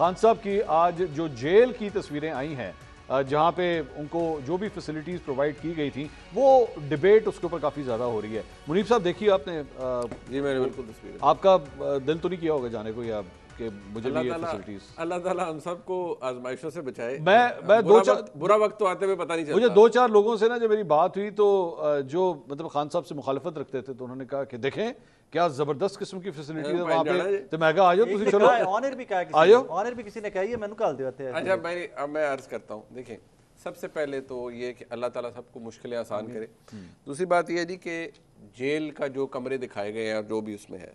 خان صاحب کی آج جو جیل کی تصویریں آئی ہیں جہاں پہ ان کو جو بھی فیسلٹیز پرووائڈ کی گئی تھیں وہ ڈیبیٹ اس کے اوپر کافی زیادہ ہو رہی ہے. منیب صاحب دیکھیے آپ نے جی میں نے بالکل تصویر آپ کا دل تو نہیں کیا ہوگا جانے کو یا کہ مجھے بھی یہ فیسلٹیز. اللہ تعالیٰ ہم سب کو آزمائشوں سے بچائے. میں برا وقت تو آتے ہوئے پتہ نہیں چلتا. مجھے دو چار لوگوں سے نا جب میری بات ہوئی تو جو مطلب خان صاحب سے مخالفت رکھتے تھے تو انہوں نے کہا کہ دیکھیں کیا زبردست قسم کی فیسلٹی ہے وہاں پہ, تو میں کہا آجو تسی چلو آنر بھی کہا آجو آنر بھی کسی نے کہا یہ میں نکال دیتے ہیں. اچھا اب میں عرض کرتا ہوں. دیکھیں سب سے پہلے تو یہ کہ اللہ تعالیٰ سب کو مشکلیں آسان کرے. دوسری بات یہ ہے جی کہ جیل کا جو کمرے دکھائے گئے ہیں اور جو بھی اس میں ہے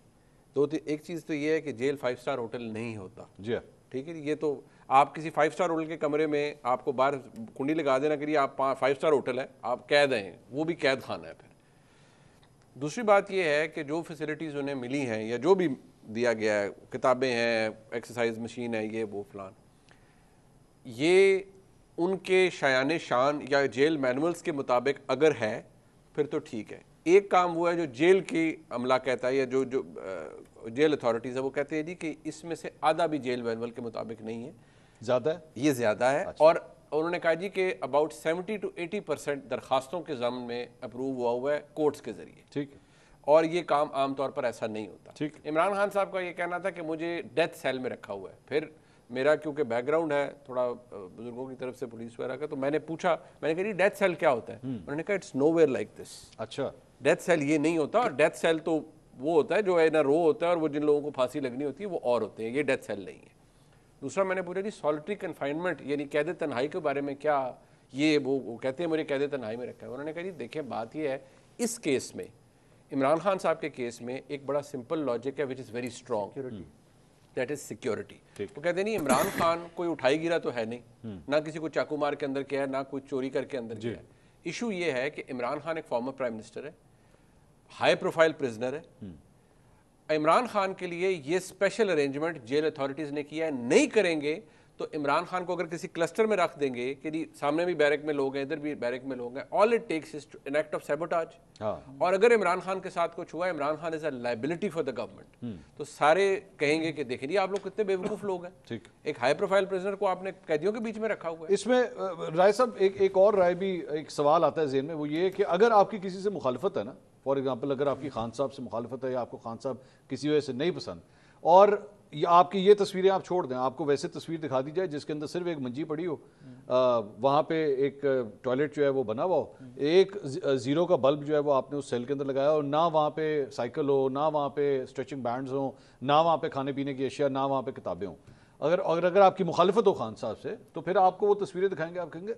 ایک چیز تو یہ ہے کہ جیل 5 اسٹار ہوٹل نہیں ہوتا. جی ٹھیک ہے. یہ تو آپ کسی 5 اسٹار ہوٹل کے کمرے میں آپ کو باہر کنڈی لگا دینا کہ آپ 5 اسٹار ہوٹل ہے آپ قید ہیں, وہ بھی قید خانہ ہے. پھر دوسری بات یہ ہے کہ جو فیسلٹیز انہیں ملی ہیں یا جو بھی دیا گیا ہے, کتابیں ہیں, ایکسرسائز مشین ہے, یہ وہ فلان, یہ ان کے شایان شان یا جیل مینولز کے مطابق اگر ہے پھر تو ٹھیک ہے. ایک کام وہ ہے جو جیل کی عملہ کہتا ہے یا جو جیل اتھارٹیز ہے وہ کہتے ہیں جی کہ اس میں سے آدھا بھی جیل مینول کے مطابق نہیں ہے, زیادہ ہے, یہ زیادہ ہے. اور انہوں نے کہا جی کہ اباؤٹ 70 to 80% درخواستوں کے ضمن میں اپروو ہوا ہے کورٹس کے ذریعے. ٹھیک, اور یہ کام عام طور پر ایسا نہیں ہوتا. ٹھیک. عمران خان صاحب کا یہ کہنا تھا کہ مجھے ڈیتھ سیل میں رکھا ہوا ہے. پھر میرا کیونکہ بیک گراؤنڈ ہے تھوڑا بزرگوں کی طرف سے پولیس وغیرہ کا, تو میں نے پوچھا, میں نے کہا جی ڈیتھ سیل کیا ہوتا ہے؟ انہوں نے کہا it's nowhere like this. اچھا, ڈیتھ سیل یہ نہیں ہوتا. اور ڈیتھ سیل تو وہ ہوتا ہے جو ہے نا رو ہوتا ہے اور وہ جن لوگوں کو پھانسی لگنی ہوتی ہے وہ اور ہوتے ہیں, یہ ڈیتھ سیل نہیں ہے. دوسرا میں نے پوچھا جی سالٹری کنفائنمنٹ یعنی قید تنہائی کے بارے میں کیا, یہ وہ کہتے ہیں مجھے قید تنہائی میں رکھا ہے. انہوں نے کہا جی دیکھیں بات یہ ہے اس کیس میں عمران خان صاحب کے کیس میں ایک بڑا سمپل لاجک ہے which is very strong, that is security. وہ کہتے ہیں نہیں عمران خان کوئی اٹھائی گرا تو ہے نہیں, نہ کسی کو چاقو مار کے اندر کیا ہے, نہ کوئی چوری کر کے اندر کیا ہے. ایشو یہ ہے کہ عمران خان ایک فارمر پرائم منسٹر ہے, ہائی پروفائل پرزنر ہے. عمران خان کے لیے یہ اسپیشل ارینجمنٹ جیل اتھارٹیز نے کیا ہے. نہیں کریں گے تو عمران خان کو اگر کسی کلسٹر میں رکھ دیں گے کہ جی سامنے بھی بیرک میں لوگ ہیں ادھر بھی بیرک میں لوگ ہیں, all it takes is an act of sabotage. اور اگر عمران خان کے ساتھ کچھ ہوا, Imran Khan is a liability for the government, تو سارے کہیں گے کہ دیکھیں جی آپ لوگ کتنے بیوقوف لوگ ہیں, ایک ہائی پروفائل پرزنر کو آپ نے قیدیوں کے بیچ میں رکھا ہوا ہے. اس میں رائے صاحب ایک اور رائے بھی ایک سوال آتا ہے ذہن میں, وہ یہ کہ اگر آپ کی کسی سے مخالفت ہے نا, فار ایگزامپل اگر آپ کی خان صاحب سے مخالفت ہے یا آپ کو خان صاحب کسی وجہ سے نہیں پسند, اور آپ کی یہ تصویریں آپ چھوڑ دیں, آپ کو ویسے تصویر دکھا دی جائے جس کے اندر صرف ایک منجی پڑی ہو, وہاں پہ ایک ٹوائلٹ جو ہے وہ بنا ہوا ہو, ایک زیرو کا بلب جو ہے وہ آپ نے اس سیل کے اندر لگایا, اور نہ وہاں پہ سائیکل ہو, نہ وہاں پہ اسٹریچنگ بینڈز ہوں, نہ وہاں پہ کھانے پینے کی اشیاء, نہ وہاں پہ کتابیں ہوں, اگر آپ کی مخالفت ہو خان صاحب سے, تو پھر آپ کو وہ تصویریں دکھائیں گے, آپ کہیں گے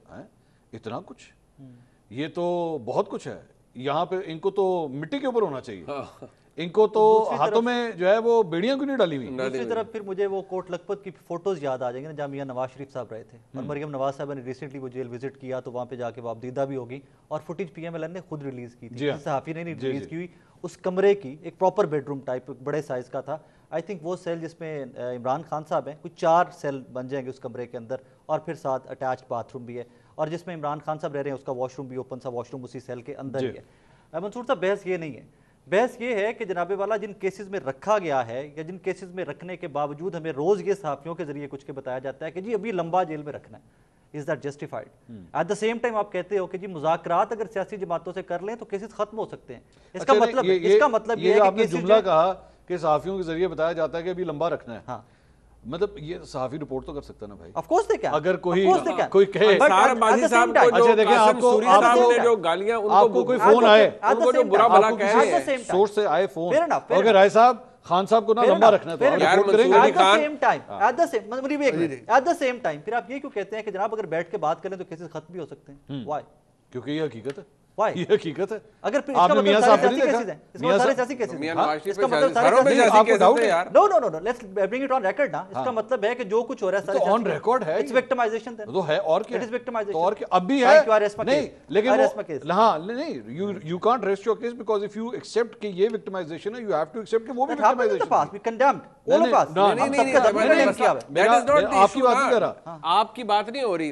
اتنا کچھ, یہ تو بہت کچھ ہے, یہاں پہ ان کو تو مٹی کے اوپر ہونا چاہیے, ان کو تو ہاتھوں میں جو ہے وہ بیڑیاں کیوں نہیں ڈالی ہوئی. دوسری طرف پھر مجھے وہ کوٹ لکھپت کی فوٹوز یاد آ جائیں گے جہاں میاں نواز شریف صاحب رہے تھے, اور مریم نواز صاحب نے ریسنٹلی وہ جیل وزٹ کیا تو وہاں پہ جا کے وہ دیدہ بھی ہوگی, اور footage P M L N نے خود ریلیز کی تھی, صحافی نے نہیں ریلیز کی ہوئی. اس کمرے کی ایک پراپر بیڈ روم ٹائپ بڑے سائز کا تھا. آئی تھنک وہ سیل جس میں عمران خان صاحب ہیں, کچھ 4 سیل بن جائیں گے اس کمرے کے اندر, اور پھر ساتھ اٹیچڈ باتھ روم بھی ہے, اور جس میں عمران خان صاحب رہ رہے ہیں اس کا واش روم بھی اوپن سا واش روم اسی سیل کے اندر ہی ہے. منصور صاحب بحث یہ نہیں ہے, بحث یہ ہے کہ جناب والا جن کیسز میں رکھا گیا ہے یا جن کیسز میں رکھنے کے باوجود ہمیں روز یہ صحافیوں کے ذریعے کچھ کے بتایا جاتا ہے کہ جی ابھی لمبا جیل میں رکھنا ہے, is that justified? At the same time آپ کہتے ہو کہ جی مذاکرات اگر سیاسی جماعتوں سے کر لیں تو کیسز ختم ہو سکتے ہیں. اس کا مطلب یہ ہے کہ آپ نے جملہ کہا کہ صحافیوں کے ذریعے بتایا جاتا ہے کہ ابھی لمبا رکھنا ہے, ہاں مطلب یہ صحافی رپورٹ تو کر سکتا ہے نا بھائی. آف کورس دے کیا, اگر کوئی کہے سارا بازی صاحب کو جو قاسم سوری صاحب نے جو گالیاں ان کو کوئی فون آئے, ان کو جو برا بھلا کہہ رہے ہیں سورس سے آئے فون, اگر رائے صاحب خان صاحب کو نہ لمبا رکھنا ہے تو رپورٹ کریں گے. ایٹ دا سیم ٹائم پھر آپ یہ کیوں کہتے ہیں کہ جناب اگر بیٹھ کے بات کریں تو کیسز ختم بھی ہو سکتے ہیں؟ وائی؟ کیونکہ یہ حقیقت ہے, یہ حقیقت ہے. اگر پھر آپ نے میاں صاحب کو نہیں دیکھا, میاں صاحب سیاسی کیسز میاں نواز شریف پہ ساروں پہ سیاسی کیسز ہے یار. Now let's bring it on record نا. اس کا مطلب ہے کہ جو کچھ ہو رہا ہے سارے تو آن ریکارڈ ہے, اٹس وکٹمائزیشن تو ہے, اور کیا اٹ از وکٹمائزیشن, اور کیا اب بھی ہے نہیں, لیکن ہاں نہیں, you can't rest your case because if you accept کہ یہ وکٹمائزیشن ہے, یو ہیو ٹو ایکسپٹ کہ وہ بھی وکٹمائزیشن ہے. وی کنڈیمڈ آل آف اس. آپ کی بات نہیں کر رہا, آپ کی بات نہیں ہو رہی.